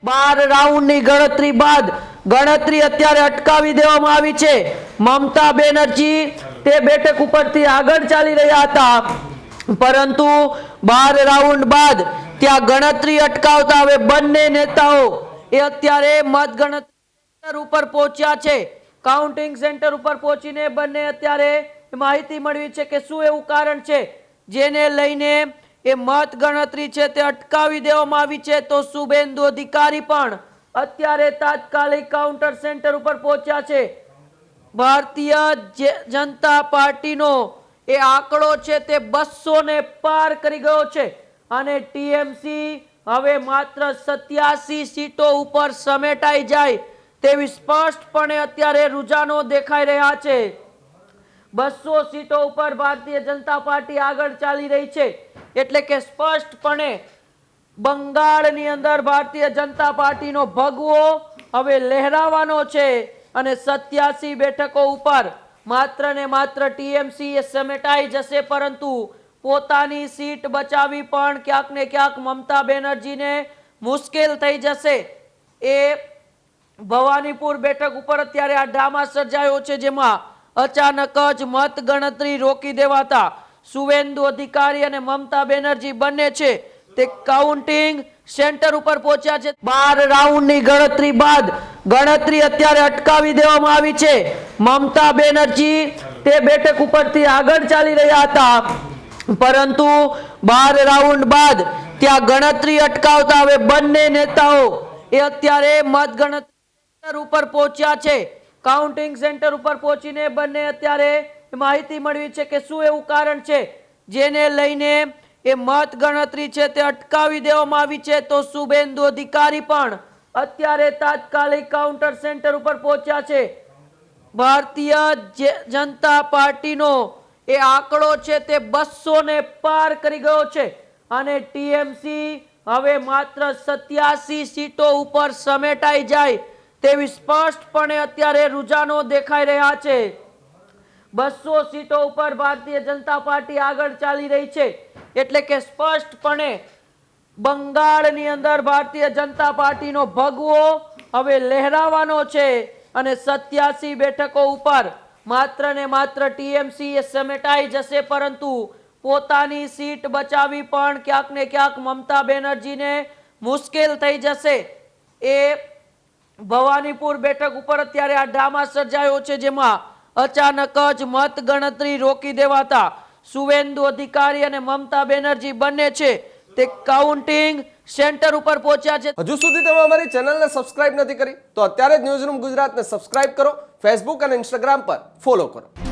12 રાઉન્ડની ગણતરી બાદ ગણતરી અત્યારે અટકાવી દેવામાં આવી છે। મમતા બેનર્જી તે બેઠક ઉપરથી આગળ ચાલી રહ્યા હતા, પરંતુ 12 રાઉન્ડ બાદ ત્યાં ગણતરી અટકાવતા હવે બંને નેતાઓ એ અત્યારે મતગણતરી ઉપર પહોંચ્યા છે। કાઉન્ટિંગ સેન્ટર ઉપર પહોંચીને બંને અત્યારે માહિતી મળી છે કે શું એવું કારણ છે જેને લઈને એ મત ગણતરી છે તે અટકાવી દેવામાં આવી છે। તો શુભેન્દુ અધિકારી પણ અત્યારે તાત્કાલિક કાઉન્ટર સેન્ટર ઉપર પહોંચ્યા છે। ભારતીય જનતા પાર્ટીનો એ આંકડો છે તે 200 ને પાર કરી ગયો છે અને ટીએમસી હવે માત્ર 87 સીટો ઉપર સમેટાઈ જાય તેવી સ્પષ્ટપણે અત્યારે રૂઝાનો દેખાઈ રહ્યા છે। 200 સીટો ઉપર ભારતીય જનતા પાર્ટી આગળ ચાલી રહી છે, એટલે કે સ્પષ્ટપણે બંગાળની અંદર ભારતીય જનતા પાર્ટીનો ભગવો હવે લહેરાવાનો છે અને 87 બેઠકો ઉપર માત્ર ને માત્ર ટીએમસી એ સમેટાઈ જશે, પરંતુ પોતાની સીટ બચાવી પણ ક્યાંક ને ક્યાંક મમતા બેનર્જીને મુશ્કેલ થઈ જશે। એ ભવાનીપુર બેઠક ઉપર અત્યારે આ ડ્રામા સર્જાયો છે, જેમાં અચાનક જ મત ગણતરી રોકી દેવાતા શુભેન્દુ અધિકારી અને મમતા બેનર્જી બંને છે તે કાઉન્ટિંગ સેન્ટર ઉપર પહોંચ્યા છે। 12 રાઉન્ડની ગણતરી બાદ ગણતરી અત્યારે અટકાવી દેવામાં આવી છે। મમતા બેનર્જી તે બેઠક ઉપરથી આગળ ચાલી રહ્યા હતા, પરંતુ 12 રાઉન્ડ બાદ ત્યાં ગણતરી અટકાવતા હવે બંને નેતાઓ એ અત્યારે મતગણતરી ઉપર પહોંચ્યા છે। કાઉન્ટિંગ સેન્ટર ઉપર પહોંચીને બંને અત્યારે માહિતી મળી છે કે શું એવું કારણ છે જેને લઈને એ મત ગણતરી છે તે અટકાવી દેવામાં આવી છે। તો શુભેન્દુ અધિકારી પણ અત્યારે તાત્કાલિક કાઉન્ટર સેન્ટર ઉપર પહોંચ્યા છે। ભારતીય જનતા પાર્ટીનો એ આંકડો છે તે 200 ને પાર કરી ગયો છે અને ટીએમસી હવે માત્ર 87 સીટો ઉપર સમેટાઈ જાય તેવી સ્પષ્ટપણે અત્યારે રૂઝાનો દેખાઈ રહ્યા છે। 200 સીટો ઉપર ભારતીય જનતા પાર્ટી આગળ ચાલી રહી છે, એટલે કે સ્પષ્ટપણે બંગાળની અંદર ભારતીય જનતા પાર્ટીનો ભગવો હવે લહેરાવાનો છે અને 87 બેઠકો ઉપર માત્ર ને માત્ર ટીએમસી એ સમેટાઈ જશે, પરંતુ પોતાની સીટ બચાવી પણ ક્યાંક ને ક્યાંક મમતા બેનર્જીને મુશ્કેલ થઈ જશે। એ ભવાનીપુર બેઠક ઉપર અત્યારે આ ડ્રામા સર્જાયો છે, જેમાં અચાનક જ મત ગણતરી રોકી દેવાતા શુભેન્દુ અધિકારી અને મમતા બેનર્જી બંને છે તે કાઉન્ટિંગ સેન્ટર ઉપર પહોંચ્યા છે। હજુ સુધી તમે અમારી ચેનલને સબસ્ક્રાઇબ નથી કરી તો અત્યારે જ ન્યૂઝરૂમ ગુજરાતને સબસ્ક્રાઇબ કરો, ફેસબુક અને ઇન્સ્ટાગ્રામ પર ફોલો કરો।